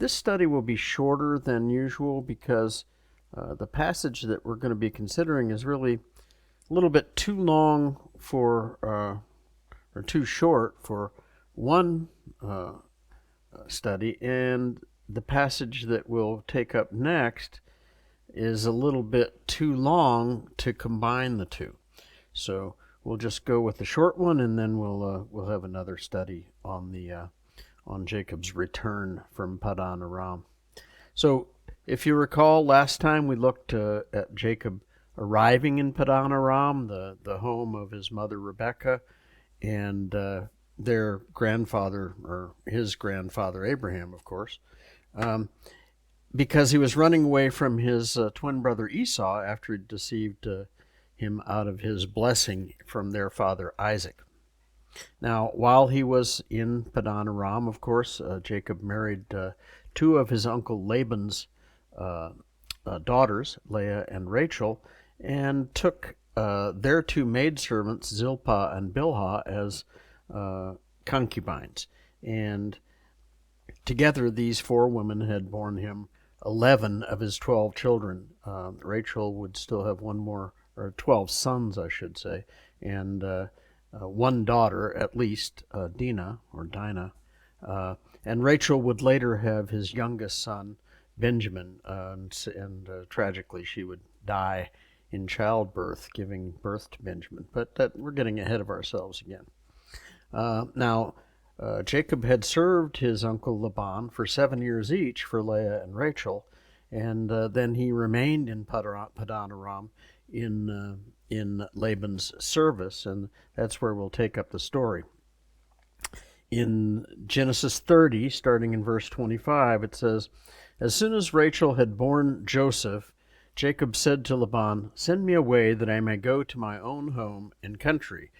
This study will be shorter than usual because the passage that we're going to be considering is really a little bit too long for, or too short for one study, and the passage that we'll take up next is a little bit too long to combine the two. So we'll just go with the short one, and then we'll have another study on on Jacob's return from Paddan Aram. So if you recall, last time we looked at Jacob arriving in Paddan Aram, the home of his mother Rebekah, and their grandfather, or his grandfather Abraham, of course, because he was running away from his twin brother Esau after he deceived him out of his blessing from their father Isaac. Now, while he was in Paddan Aram, of course, Jacob married two of his uncle Laban's daughters, Leah and Rachel, and took their two maidservants, Zilpah and Bilhah, as concubines. And together, these four women had borne him 11 of his 12 children. Rachel would still have one more, or 12 sons, I should say, and one daughter, at least, Dinah. And Rachel would later have his youngest son, Benjamin, and tragically she would die in childbirth, giving birth to Benjamin. But we're getting ahead of ourselves again. Now, Jacob had served his uncle Laban for 7 years each for Leah and Rachel, and then he remained in Paddan Aram in Laban's service, and that's where we'll take up the story. In Genesis 30, starting in verse 25, it says, "As soon as Rachel had borne Joseph, Jacob said to Laban, 'Send me away that I may go to my own home and country.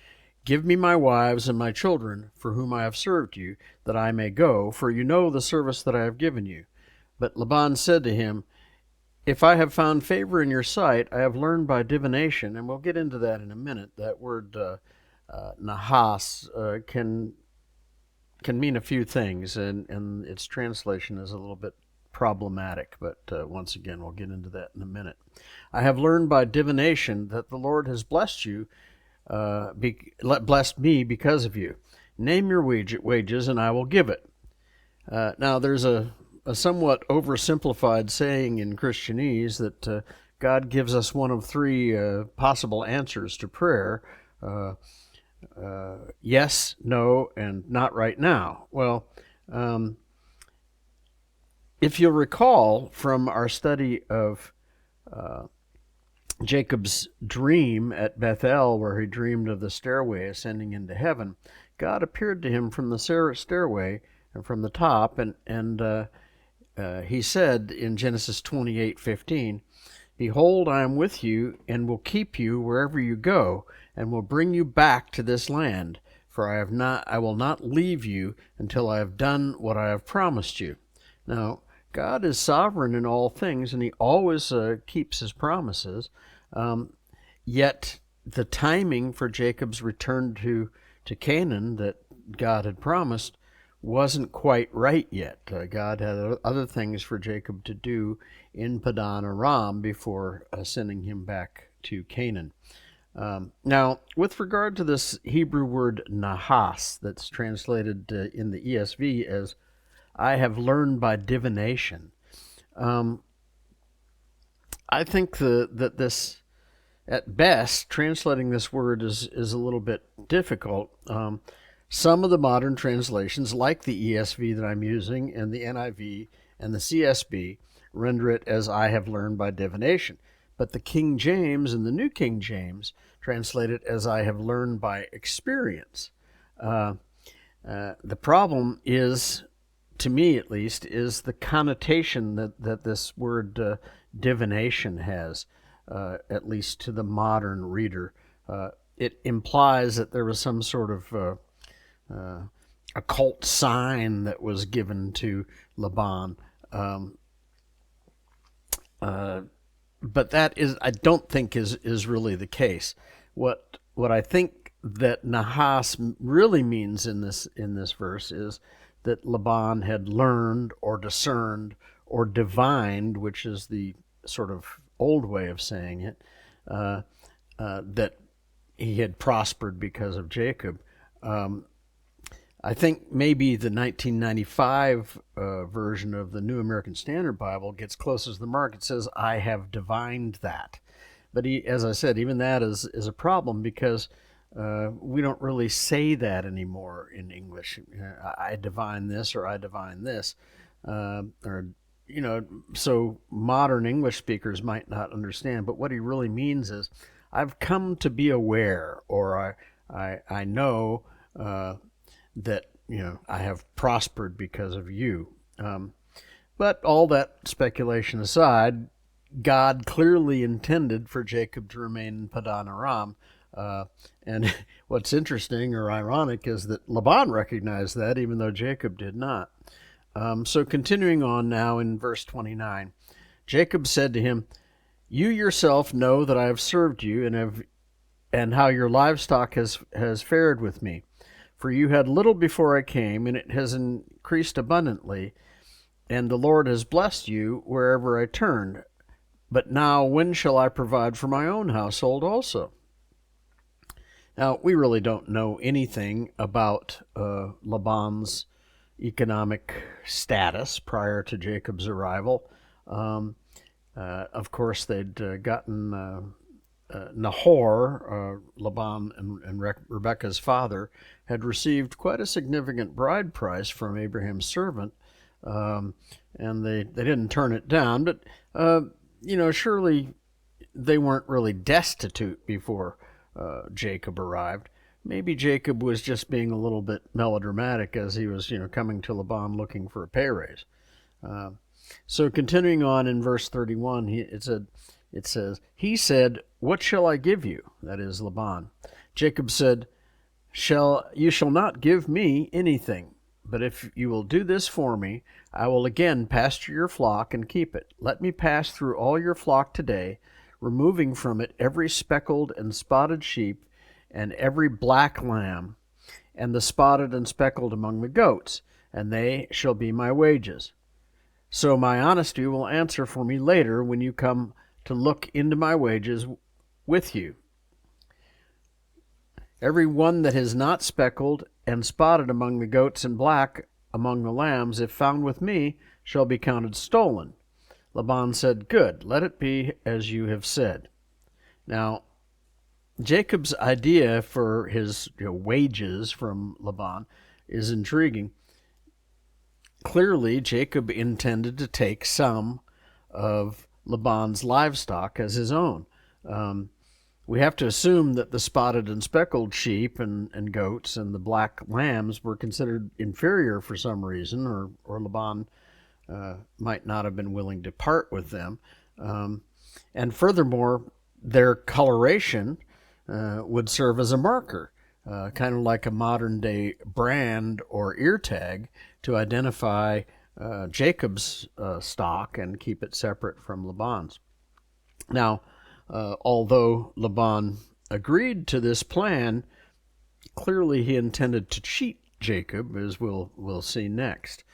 Give me my wives and my children, for whom I have served you, that I may go, for you know the service that I have given you.' But Laban said to him, 'If I have found favor in your sight, I have learned by divination,'" and we'll get into that in a minute. That word nahas can mean a few things, and its translation is a little bit problematic, but once again, we'll get into that in a minute. "I have learned by divination that the Lord has blessed you, blessed me because of you. Name your wages, and I will give it." Now, there's a somewhat oversimplified saying in Christianese that God gives us one of three possible answers to prayer: yes, no, and not right now. Well, if you'll recall from our study of Jacob's dream at Bethel, where he dreamed of the stairway ascending into heaven, God appeared to him from the stairway and from the top, and he said in Genesis 28:15, "Behold, I am with you and will keep you wherever you go, and will bring you back to this land, for I will not leave you until I have done what I have promised you." Now, God is sovereign in all things, and he always keeps his promises. Yet the timing for Jacob's return to Canaan that God had promised wasn't quite right yet. God had other things for Jacob to do in Paddan Aram before sending him back to Canaan. Now, with regard to this Hebrew word nahas, that's translated in the ESV as "I have learned by divination," I think that this, at best, translating this word is a little bit difficult. Some of the modern translations, like the ESV that I'm using, and the NIV and the CSB, render it as "I have learned by divination." But the King James and the New King James translate it as "I have learned by experience." The problem is, to me at least, is the connotation that this word divination has, at least to the modern reader. It implies that there was some sort of occult sign that was given to Laban. But that is, I don't think is really the case. What I think that nahas really means in this verse is that Laban had learned or discerned or divined, which is the sort of old way of saying it, that he had prospered because of Jacob. I think maybe the 1995 version of the New American Standard Bible gets closest to the mark. It says, I have divined that. But as I said, even that is a problem because we don't really say that anymore in English. I divine this or I divine this. So modern English speakers might not understand. But what he really means is, I've come to be aware, or I know that I have prospered because of you. But all that speculation aside, God clearly intended for Jacob to remain in Paddan Aram. And what's interesting or ironic is that Laban recognized that, even though Jacob did not. So continuing on now in verse 29, Jacob said to him, you yourself know that I have served you and how your livestock has fared with me. For you had little before I came, and it has increased abundantly, and the Lord has blessed you wherever I turned. But now when shall I provide for my own household also? Now, we really don't know anything about Laban's economic status prior to Jacob's arrival. Of course, they'd gotten Nahor, Laban and Rebekah's father, had received quite a significant bride price from Abraham's servant, and they didn't turn it down. But surely they weren't really destitute before Jacob arrived. Maybe Jacob was just being a little bit melodramatic as he was, coming to Laban looking for a pay raise. So continuing on in verse 31, it says, he said, what shall I give you? That is Laban. Jacob said, you shall not give me anything, but if you will do this for me, I will again pasture your flock and keep it. Let me pass through all your flock today, removing from it every speckled and spotted sheep and every black lamb, and the spotted and speckled among the goats, and they shall be my wages. So my honesty will answer for me later when you come to look into my wages with you. Every one that is not speckled and spotted among the goats and black among the lambs, if found with me, shall be counted stolen. Laban said, good, let it be as you have said. Now, Jacob's idea for his wages from Laban is intriguing. Clearly, Jacob intended to take some of Laban's livestock as his own. We have to assume that the spotted and speckled sheep and goats and the black lambs were considered inferior for some reason, or Laban might not have been willing to part with them. And furthermore, their coloration would serve as a marker, kind of like a modern-day brand or ear tag to identify Jacob's stock and keep it separate from Laban's. Now, although Laban agreed to this plan, clearly he intended to cheat Jacob, as we'll see next.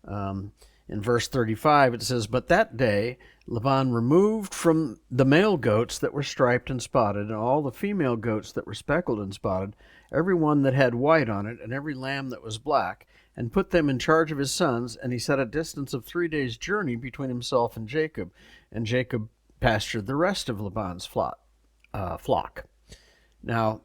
In verse 35 it says, but that day Laban removed from the male goats that were striped and spotted, and all the female goats that were speckled and spotted, every one that had white on it, and every lamb that was black, and put them in charge of his sons, and he set a distance of 3 days' journey between himself and Jacob pastured the rest of Laban's flock. Now,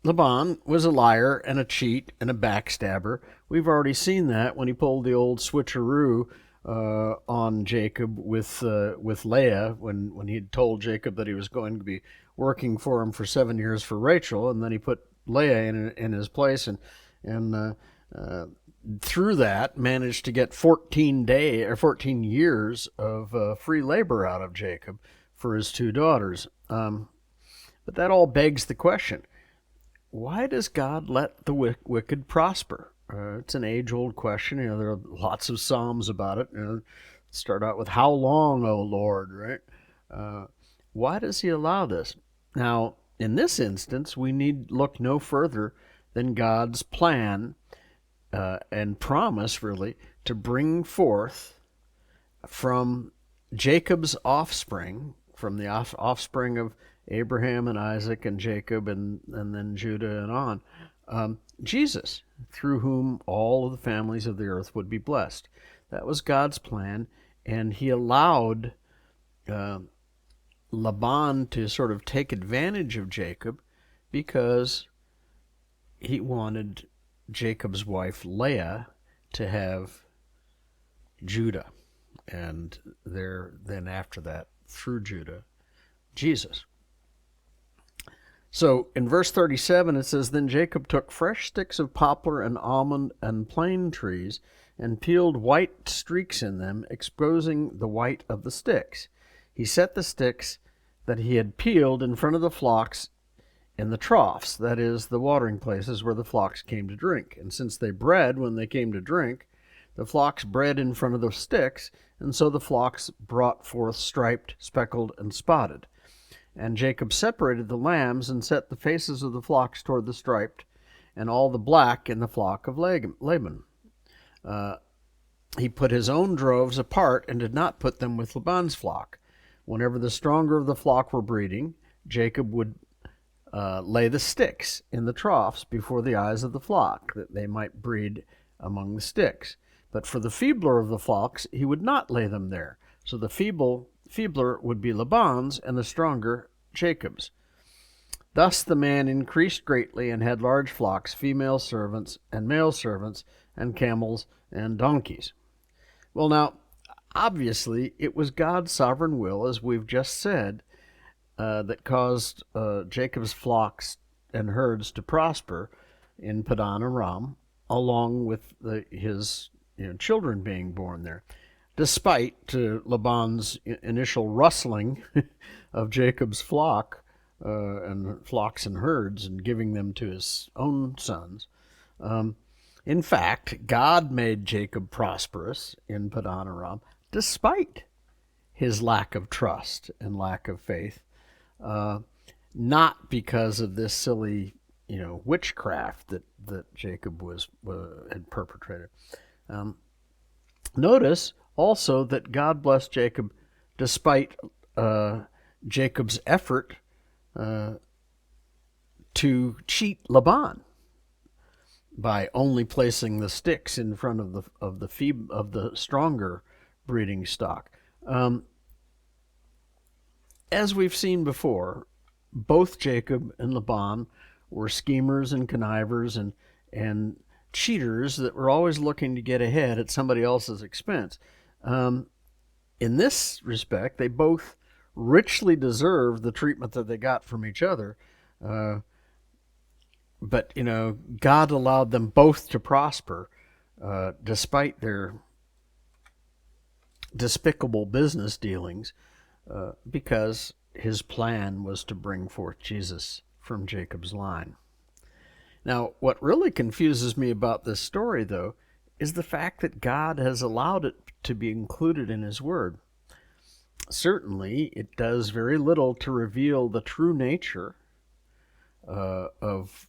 Laban was a liar and a cheat and a backstabber. We've already seen that when he pulled the old switcheroo on Jacob with Leah, when he had told Jacob that he was going to be working for him for 7 years for Rachel, and then he put Leah in his place, and through that managed to get 14 years of free labor out of Jacob for his two daughters. But that all begs the question: why does God let the wicked prosper? It's an age-old question. There are lots of psalms about it. Start out with "How long, O Lord?" Right? Why does He allow this? Now, in this instance, we need look no further than God's plan and promise, really, to bring forth from Jacob's offspring, from the offspring of Abraham and Isaac and Jacob and then Judah and on, Jesus, through whom all of the families of the earth would be blessed. That was God's plan, and he allowed Laban to sort of take advantage of Jacob because he wanted Jacob's wife Leah to have Judah, and then after that, through Judah, Jesus. So in verse 37 it says, Then Jacob took fresh sticks of poplar and almond and plane trees and peeled white streaks in them, exposing the white of the sticks. He set the sticks that he had peeled in front of the flocks in the troughs, that is, the watering places where the flocks came to drink. And since they bred when they came to drink, the flocks bred in front of the sticks, and so the flocks brought forth striped, speckled, and spotted. And Jacob separated the lambs and set the faces of the flocks toward the striped, and all the black in the flock of Laban. He put his own droves apart and did not put them with Laban's flock. Whenever the stronger of the flock were breeding, Jacob would lay the sticks in the troughs before the eyes of the flock, that they might breed among the sticks. But for the feebler of the flocks, he would not lay them there. So the feebler would be Laban's, and the stronger Jacob's. Thus the man increased greatly and had large flocks, female servants and male servants, and camels and donkeys. Well, now, obviously, it was God's sovereign will, as we've just said, that caused Jacob's flocks and herds to prosper in Paddan Aram, along with his children being born there, despite Laban's initial rustling of Jacob's flock and flocks and herds and giving them to his own sons. In fact, God made Jacob prosperous in Paddan Aram despite his lack of trust and lack of faith, not because of this silly, witchcraft that Jacob had perpetrated. Notice also that God blessed Jacob despite Jacob's effort to cheat Laban by only placing the sticks in front of the stronger breeding stock. As we've seen before, both Jacob and Laban were schemers and connivers and cheaters that were always looking to get ahead at somebody else's expense. In this respect, they both richly deserved the treatment that they got from each other. But, God allowed them both to prosper despite their despicable business dealings, because his plan was to bring forth Jesus from Jacob's line. Now, what really confuses me about this story, though, is the fact that God has allowed it to be included in his word. Certainly, it does very little to reveal the true nature of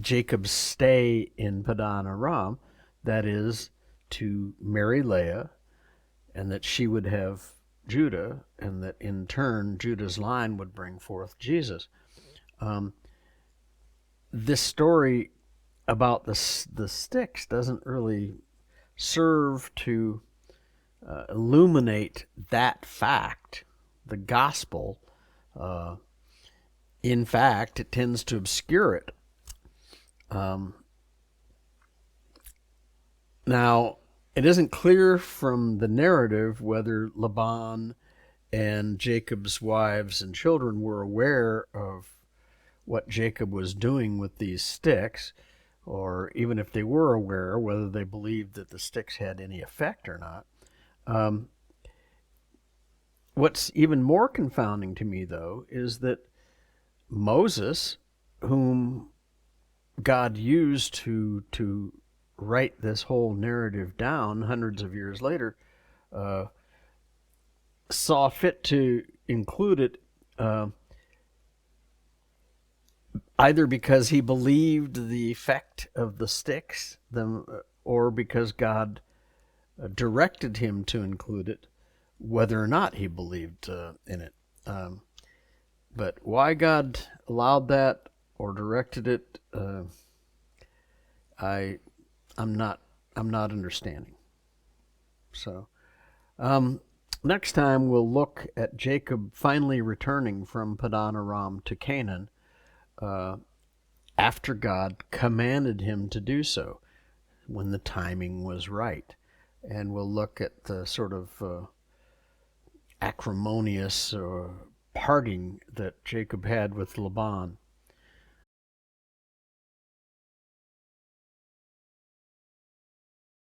Jacob's stay in Paddan Aram, that is, to marry Leah, and that she would have Judah, and that in turn Judah's line would bring forth Jesus. This story about the sticks doesn't really serve to illuminate that fact, the gospel. In fact, it tends to obscure it. Now, it isn't clear from the narrative whether Laban and Jacob's wives and children were aware of what Jacob was doing with these sticks, or even if they were aware, whether they believed that the sticks had any effect or not. What's even more confounding to me, though, is that Moses, whom God used to write this whole narrative down hundreds of years later, saw fit to include it either because he believed the effect of the sticks, or because God directed him to include it, whether or not he believed in it. Um, but why God allowed that or directed it, I I'm not I'm not understanding. So next time we'll look at Jacob finally returning from Paddan Aram to Canaan uh, after God commanded him to do so when the timing was right. And we'll look at the sort of acrimonious parting that Jacob had with Laban